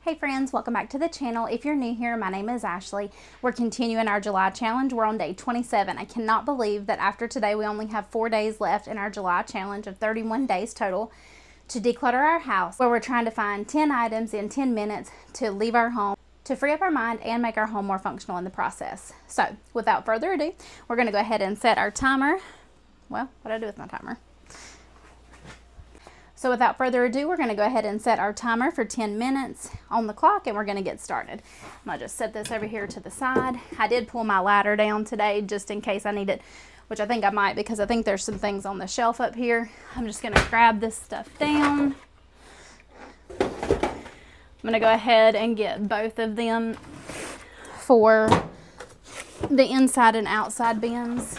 Hey friends, welcome back to the channel. If you're new here, my name is Ashley. We're continuing our July challenge. We're on day 27. I cannot believe that after today we only have 4 days left in our July challenge of 31 days total to declutter our house, where we're trying to find 10 items in 10 minutes to leave our home, to free up our mind and make our home more functional in the process. So without further ado, we're going to go ahead and set our timer. Well, what do I do with my timer? So without further ado, we're going to go ahead and set our timer for 10 minutes on the clock, and we're going to get started. I'm going to just set this over here to the side. I did pull my ladder down today just in case I need it, which I think I might because I think there's some things on the shelf up here. I'm just going to grab this stuff down. I'm going to go ahead and get both of them for the inside and outside bins.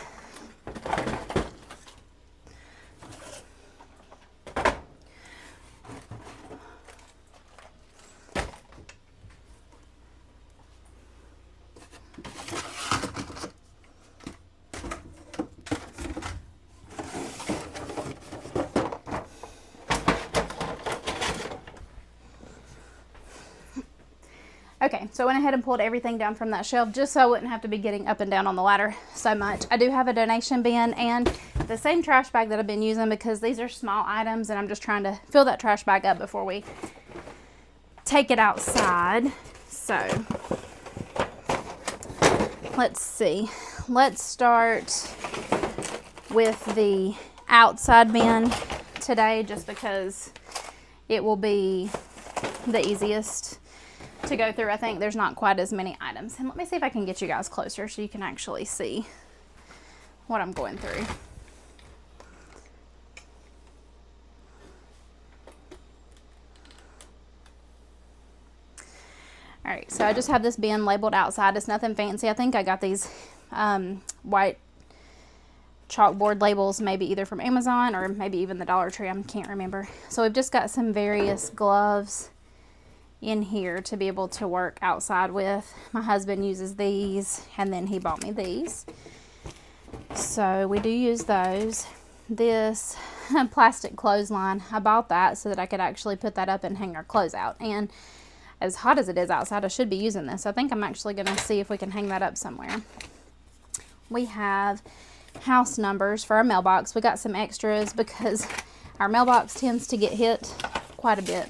Okay, so I went ahead and pulled everything down from that shelf just so I wouldn't have to be getting up and down on the ladder so much. I do have a donation bin and the same trash bag that I've been using because these are small items and I'm just trying to fill that trash bag up before we take it outside. So, let's see. Let's start with the outside bin today just because it will be the easiest to go through. I think there's not quite as many items. And let me see if I can get you guys closer so you can actually see what I'm going through. All right, so I just have this bin labeled outside. It's nothing fancy. I think I got these white chalkboard labels, maybe either from Amazon or maybe even the Dollar Tree. I can't remember. So we've just got some various gloves in here to be able to work outside with. My husband uses these and then he bought me these. So we do use those. This plastic clothesline, I bought that so that I could actually put that up and hang our clothes out. And as hot as it is outside, I should be using this. I think I'm actually going to see if we can hang that up somewhere. We have house numbers for our mailbox. We got some extras because our mailbox tends to get hit quite a bit.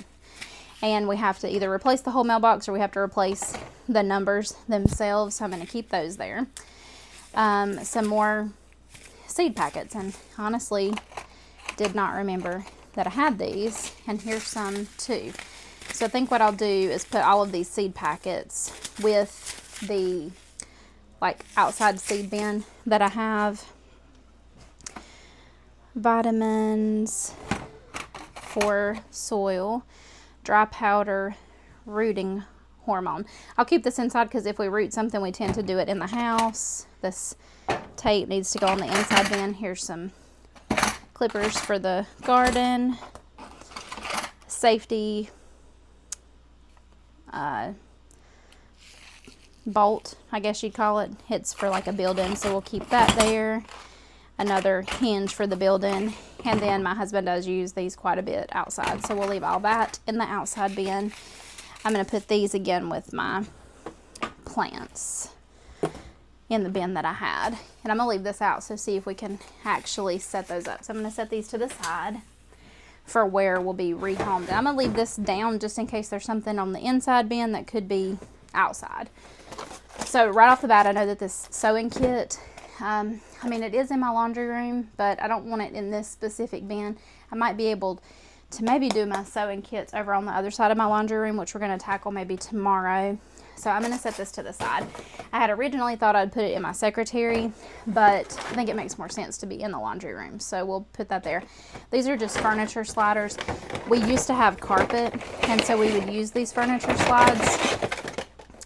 And we have to either replace the whole mailbox or we have to replace the numbers themselves. So I'm going to keep those there. Some more seed packets. And honestly, did not remember that I had these. And here's some too. So I think what I'll do is put all of these seed packets with the outside seed bin that I have. Vitamins for soil. Dry powder rooting hormone. I'll keep this inside because if we root something, we tend to do it in the house. This tape needs to go on the inside bin. Here's some clippers for the garden. Safety bolt, I guess you'd call it. It's for like a building, so we'll keep that there. Another hinge for the building. And then my husband does use these quite a bit outside. So we'll leave all that in the outside bin. I'm going to put these again with my plants in the bin that I had. And I'm going to leave this out, so see if we can actually set those up. So I'm going to set these to the side for where we'll be rehomed. And I'm going to leave this down just in case there's something on the inside bin that could be outside. So right off the bat, I know that this sewing kit, I mean, it is in my laundry room, but I don't want it in this specific bin. I might be able to maybe do my sewing kits over on the other side of my laundry room, which we're going to tackle maybe tomorrow. So I'm going to set this to the side. I had originally thought I'd put it in my secretary, but I think it makes more sense to be in the laundry room. So we'll put that there. These are just furniture sliders. We used to have carpet, and so we would use these furniture slides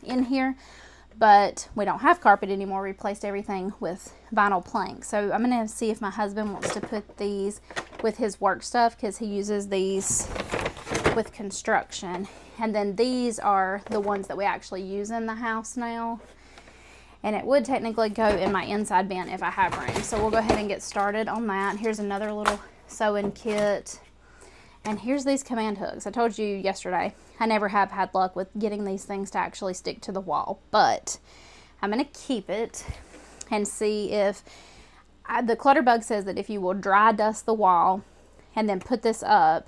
in here. But we don't have carpet anymore. We replaced everything with vinyl planks. So I'm going to see if my husband wants to put these with his work stuff because he uses these with construction. And then these are the ones that we actually use in the house now. And it would technically go in my inside bin if I have room. So we'll go ahead and get started on that. Here's another little sewing kit. And here's these command hooks. I told you yesterday, I never have had luck with getting these things to actually stick to the wall, but I'm going to keep it and see if, the clutter bug says that if you will dry dust the wall and then put this up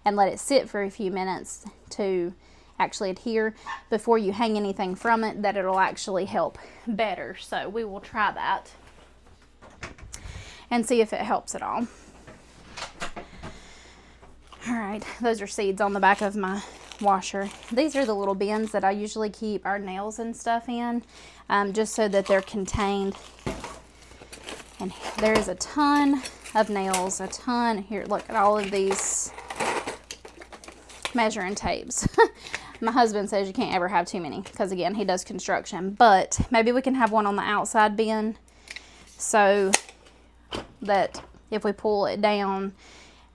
and let it sit for a few minutes to actually adhere before you hang anything from it, that it'll actually help better. So we will try that and see if it helps at all. All right, those are seeds on the back of my washer. These are the little bins that I usually keep our nails and stuff in, just so that they're contained. And there is a ton of nails, a ton. Here, look at all of these measuring tapes. My husband says you can't ever have too many because, again, he does construction. But maybe we can have one on the outside bin so that if we pull it down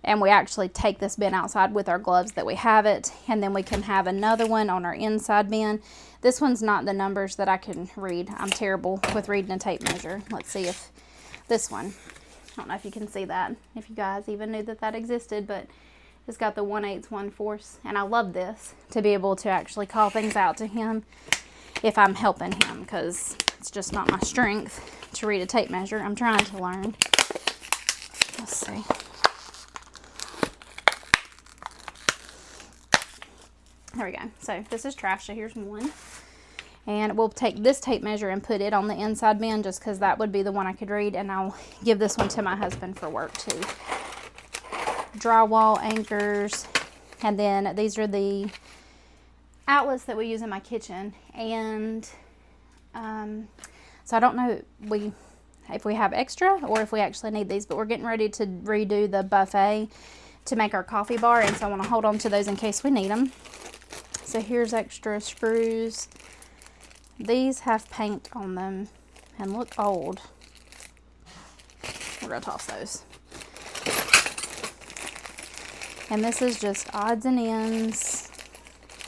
and we actually take this bin outside with our gloves, that we have it, and then we can have another one on our inside bin. This one's not the numbers that I can read. I'm terrible with reading a tape measure. Let's see if this one, I don't know if you can see that, if you guys even knew that that existed, but it's got the 1/8, 1/4, and I love this to be able to actually call things out to him if I'm helping him, because it's just not my strength to read a tape measure. I'm trying to learn. Let's see. There we go. So this is trash, so here's one. And we'll take this tape measure and put it on the inside bin just because that would be the one I could read, and I'll give this one to my husband for work too. Drywall anchors, and then these are the outlets that we use in my kitchen. And so I don't know if we have extra or if we actually need these, but we're getting ready to redo the buffet to make our coffee bar, and so I want to hold on to those in case we need them. So here's extra screws. These have paint on them and look old. We're gonna toss those. And this is just odds and ends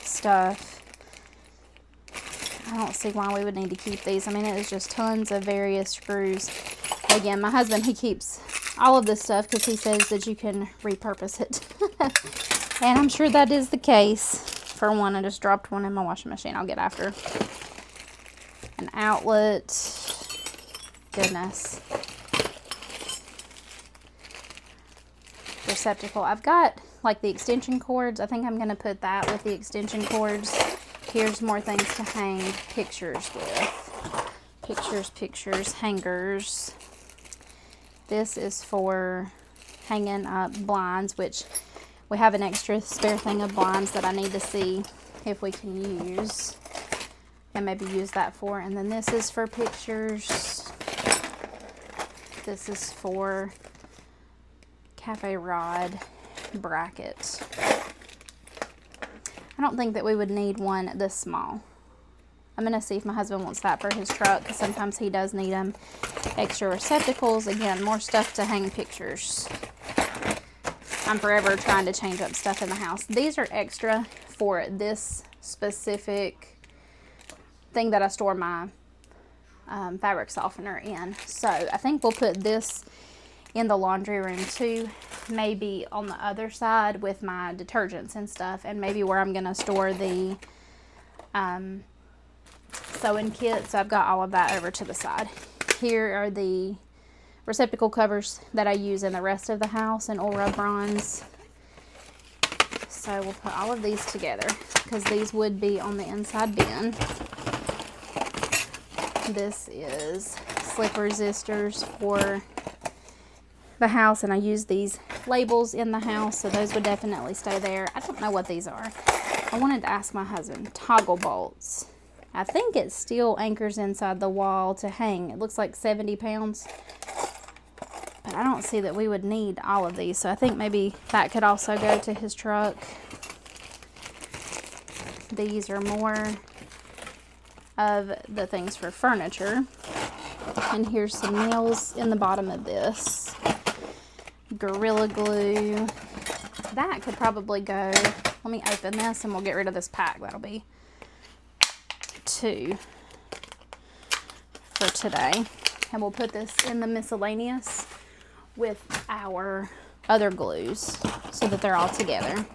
stuff. I don't see why we would need to keep these. I mean, it is just tons of various screws. Again, my husband, he keeps all of this stuff because he says that you can repurpose it. And I'm sure that is the case. For one, I just dropped one in my washing machine. I'll get after. An outlet. Goodness. Receptacle. I've got like the extension cords. I think I'm going to put that with the extension cords. Here's more things to hang pictures with. Pictures, hangers. This is for hanging up blinds, which we have an extra spare thing of blinds that I need to see if we can use and maybe use that for. And then this is for pictures. This is for cafe rod bracket. I don't think that we would need one this small. I'm going to see if my husband wants that for his truck, because sometimes he does need them. Extra receptacles. Again, more stuff to hang pictures. I'm forever trying to change up stuff in the house. These are extra for this specific thing that I store my fabric softener in. So I think we'll put this in the laundry room too. Maybe on the other side with my detergents and stuff, and maybe where I'm going to store the sewing kit. So I've got all of that over to the side. Here are the receptacle covers that I use in the rest of the house and Aura bronze. So we'll put all of these together because these would be on the inside bin. This is slip resistors for the house, and I use these labels in the house, so those would definitely stay there. I don't know what these are. I wanted to ask my husband. Toggle bolts. I think it still anchors inside the wall to hang. It looks like 70 pounds. But I don't see that we would need all of these, so I think maybe that could also go to his truck. These are more of the things for furniture. And here's some nails in the bottom of this. Gorilla Glue. That could probably go. Let me open this and we'll get rid of this pack. That'll be 2 for today. And we'll put this in the miscellaneous with our other glues. so that they're all together.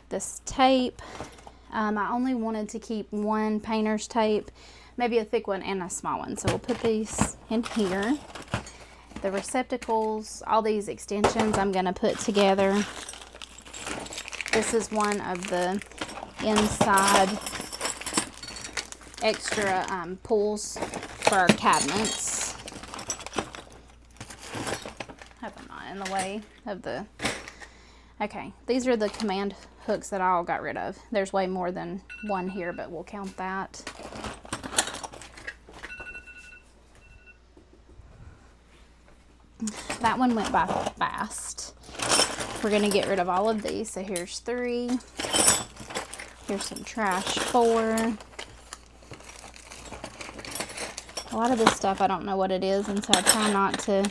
This tape, I only wanted to keep one painter's tape, maybe a thick one and a small one. So we'll put these in here. The receptacles, all these extensions I'm going to put together. This is one of the inside extra pulls for our cabinets. Hope I'm not in the way of the... Okay, these are the command hooks that I all got rid of. There's way more than one here, but we'll count that. That one went by fast. We're going to get rid of all of these. So here's 3. Here's some trash 4. A lot of this stuff I don't know what it is, and so I try not to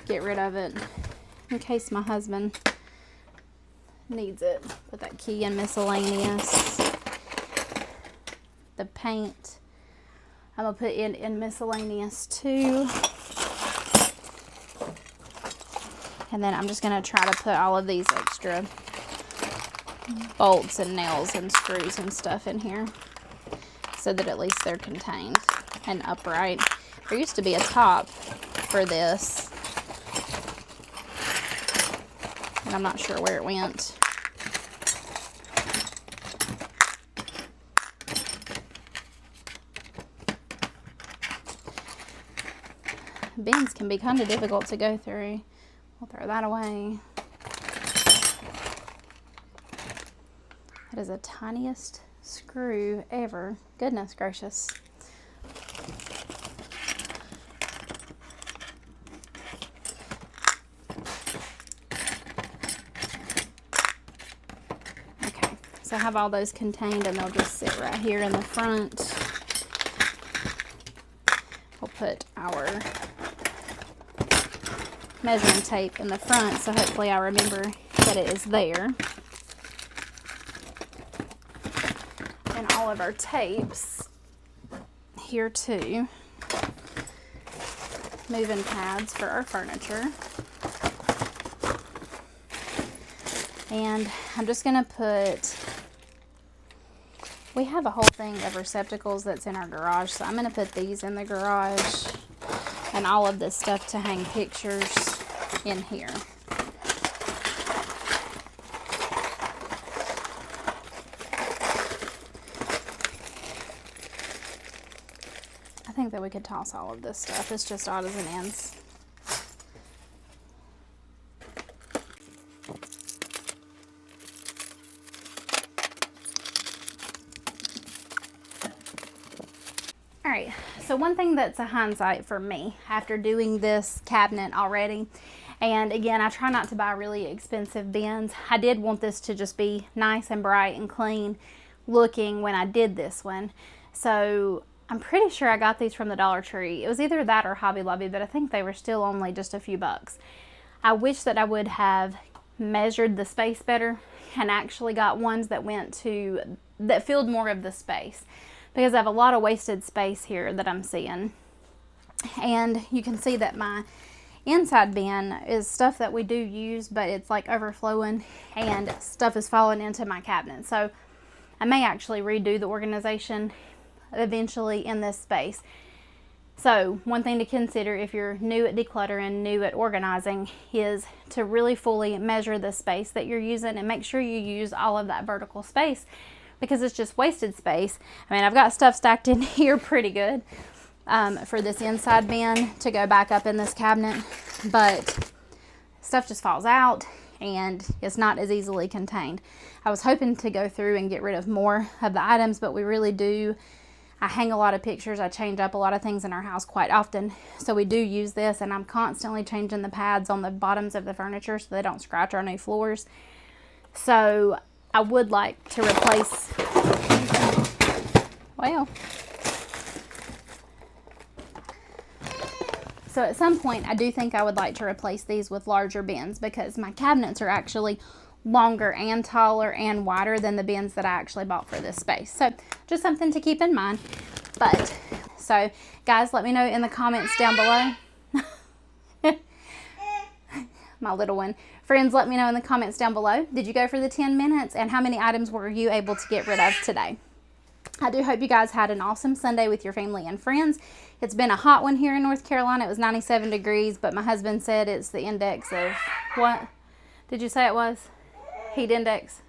get rid of it in case my husband needs it. Put that key in miscellaneous. The paint I'm going to put in miscellaneous too. And then I'm just going to try to put all of these extra bolts and nails and screws and stuff in here so that at least they're contained and upright. There used to be a top for this, and I'm not sure where it went. Bins can be kind of difficult to go through. We'll throw that away. That is the tiniest screw ever. Goodness gracious. Okay, so I have all those contained, and they'll just sit right here in the front. We'll put our measuring tape in the front, so hopefully I remember that it is there. And all of our tapes here too. Moving pads for our furniture. And I'm just going to put, we have a whole thing of receptacles that's in our garage, so I'm going to put these in the garage and all of this stuff to hang pictures in here. I think that we could toss all of this stuff. It's just odds and ends. All right, so one thing that's a hindsight for me after doing this cabinet already, and again, I try not to buy really expensive bins. I did want this to just be nice and bright and clean looking when I did this one. So I'm pretty sure I got these from the Dollar Tree. It was either that or Hobby Lobby, but I think they were still only just a few bucks. I wish that I would have measured the space better and actually got ones that that filled more of the space, because I have a lot of wasted space here that I'm seeing. And you can see that my inside bin is stuff that we do use, but it's like overflowing and stuff is falling into my cabinet. So I may actually redo the organization eventually in this space. So one thing to consider if you're new at decluttering, new at organizing, is to really fully measure the space that you're using and make sure you use all of that vertical space, because it's just wasted space. I mean, I've got stuff stacked in here pretty good for this inside bin to go back up in this cabinet, but stuff just falls out and it's not as easily contained. I was hoping to go through and get rid of more of the items, but we really do. I hang a lot of pictures. I change up a lot of things in our house quite often, so we do use this, and I'm constantly changing the pads on the bottoms of the furniture so they don't scratch our new floors. So I would like to replace, well, so at some point I do think I would like to replace these with larger bins, because my cabinets are actually longer and taller and wider than the bins that I actually bought for this space. So just something to keep in mind. But so guys, let me know in the comments down below. my little one. Friends, let me know in the comments down below. Did you go for the 10 minutes? And how many items were you able to get rid of today? I do hope you guys had an awesome Sunday with your family and friends. It's been a hot one here in North Carolina. It was 97 degrees, but my husband said it's the index of what? Did you say it was? Heat index?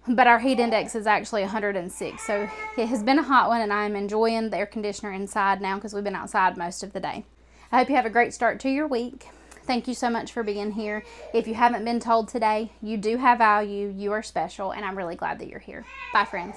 But our heat index is actually 106. So it has been a hot one, and I'm enjoying the air conditioner inside now because we've been outside most of the day. I hope you have a great start to your week. Thank you so much for being here. If you haven't been told today, you do have value, you are special, and I'm really glad that you're here. Bye, friends.